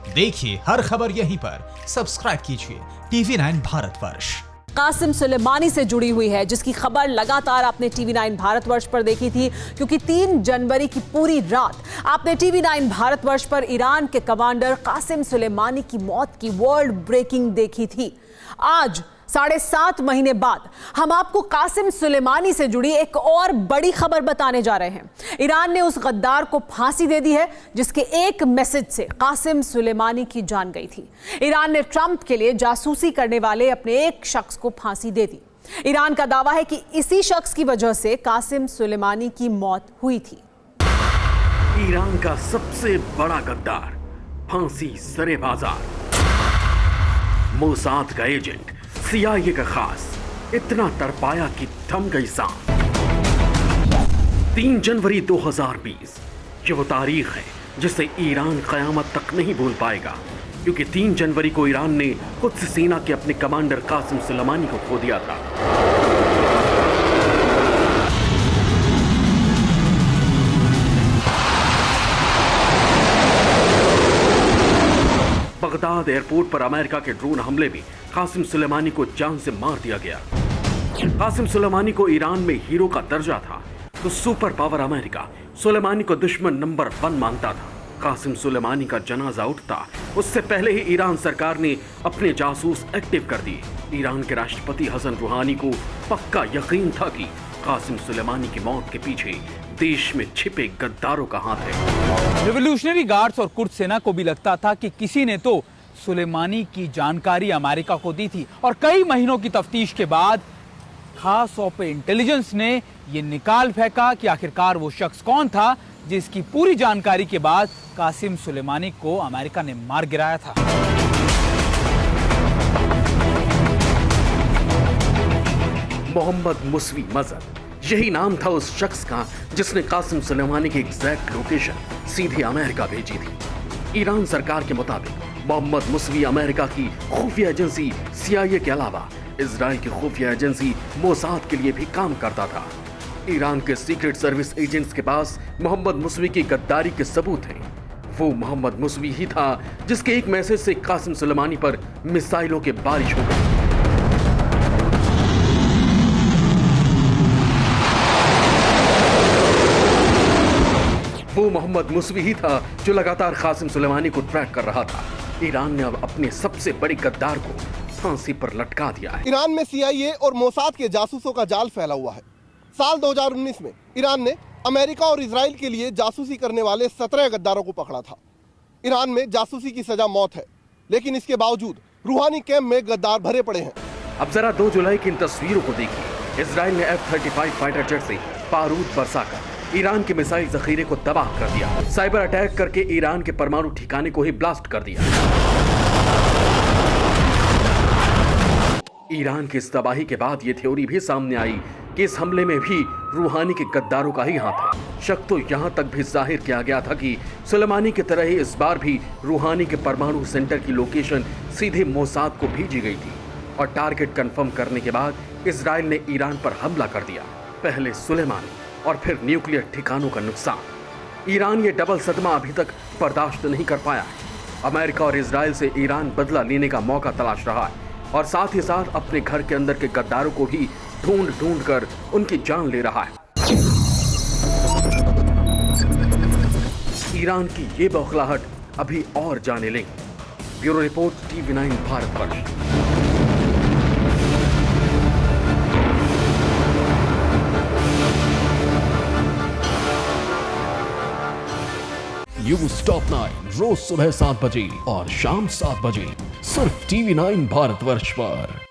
देखिए हर खबर यहीं पर, सब्सक्राइब कीजिए TV9 भारतवर्ष। कासिम सुलेमानी से जुड़ी हुई है, जिसकी खबर लगातार आपने TV9 भारतवर्ष पर देखी थी, क्योंकि 3 जनवरी की पूरी रात आपने TV9 भारतवर्ष पर ईरान के कमांडर कासिम सुलेमानी की मौत की वर्ल्ड ब्रेकिंग देखी थी। आज 7.5 महीने बाद हम आपको कासिम सुलेमानी से जुड़ी एक और बड़ी खबर बताने जा रहे हैं। ईरान ने उस गद्दार को फांसी दे दी है जिसके एक मैसेज से कासिम सुलेमानी की जान गई थी। ईरान ने ट्रंप के लिए जासूसी करने वाले अपने एक शख्स को फांसी दे दी। ईरान का दावा है कि इसी शख्स की वजह से कासिम सुलेमानी की मौत हुई थी। ईरान का सबसे बड़ा गद्दार, फांसी सरे बाजार, मोसाद का एजेंट, CIA का खास, इतना तड़पाया कि थम गई सांस। 3 जनवरी 2020 ये वो तारीख है जिसे ईरान कयामत तक नहीं भूल पाएगा, क्योंकि 3 जनवरी को ईरान ने कुद्स सेना के अपने कमांडर कासिम सुलेमानी को खो दिया था। बगदाद एयरपोर्ट पर अमेरिका के ड्रोन हमले में कासिम सुलेमानी को जान से मार दिया गया। कासिम सुलेमानी को ईरान में हीरो का दर्जा था, तो सुपर पावर अमेरिका सुलेमानी को दुश्मन नंबर 1 मानता था। कासिम सुलेमानी का जनाजा उठता उससे पहले ही ईरान सरकार ने अपने जासूस एक्टिव कर दिए। ईरान के राष्ट्रपति हसन रूहानी को पक्का यकीन था कि कासिम सुलेमानी की मौत के पीछे देश में छिपे गद्दारों का हाथ है। रिवॉल्यूशनरी गार्ड्स और कुर्द सेना को भी लगता था कि किसी ने तो सुलेमानी की जानकारी अमेरिका को दी थी, और कई महीनों की तफ्तीश के बाद खास ऑप इंटेलिजेंस ने ये निकाल फेंका कि आखिरकार वो शख्स कौन था जिसकी पूरी जानकारी के बाद कासिम सुलेमानी को अमेरिका ने मार गिराया था। मोहम्मद मुसवी मजहब, यही नाम था उस शख्स का जिसने कासिम सुलेमानी की एग्जैक्ट लोकेशन सीधे अमेरिका भेजी थी। ईरान सरकार के मुताबिक मोहम्मद मुसवी अमेरिका की खुफिया एजेंसी CIA के अलावा इजराइल की खुफिया एजेंसी मोसाद के लिए भी काम करता था। ईरान के सीक्रेट सर्विस एजेंट्स के पास मोहम्मद मुसवी की गद्दारी के सबूत हैं। वो मोहम्मद मुसवी ही था जिसके एक मैसेज से कासिम सुलेमानी पर मिसाइलों की बारिश हो गई। वो मोहम्मद मुसवी ही था जो लगातार कासिम सुलेमानी को ट्रैक कर रहा था। ईरान ने अब अपने सबसे बड़े गद्दार को फांसी पर लटका दिया है। ईरान में CIA और मोसाद के जासूसों का जाल फैला हुआ है। साल 2019 में ईरान ने अमेरिका और इजराइल के लिए जासूसी करने वाले 17 गद्दारों को पकड़ा था। ईरान में जासूसी की सजा मौत है, लेकिन इसके बावजूद रूहानी कैंप में गद्दार भरे पड़े हैं। अब जरा 2 जुलाई की इन तस्वीरों को देखिए। इजराइल ने F-35 फाइटर जेट से बारूद बरसाकर ईरान के मिसाइल जखीरे को तबाह कर दिया। साइबर अटैक करके ईरान के परमाणु ठिकाने को ही ब्लास्ट कर दिया। ईरान की इस तबाही के बाद ये थ्योरी भी सामने आई कि इस हमले में भी रूहानी के गद्दारों का ही हाथ है। शक तो यहां तक भी जाहिर किया गया था कि सुलेमानी की तरह ही इस बार भी रूहानी के परमाणु सेंटर की लोकेशन सीधे मोसाद को भेजी गई थी, और टारगेट कंफर्म करने के बाद इजराइल ने ईरान पर हमला कर दिया। पहले सुलेमानी और फिर न्यूक्लियर ठिकानों का नुकसान। ईरान ये डबल सदमा अभी तक बर्दाश्त नहीं कर पाया है। अमेरिका और इजराइल से ईरान बदला लेने का मौका तलाश रहा है, और साथ ही साथ अपने घर के अंदर के गद्दारों को भी ढूंढ कर उनकी जान ले रहा है। ईरान की ये बौखलाहट अभी और जाने लेंगे। Bureau report TV9 Bharatvarsh. News top 9 रोज सुबह 7 बजे और शाम 7 बजे सिर्फ TV9 भारतवर्ष पर।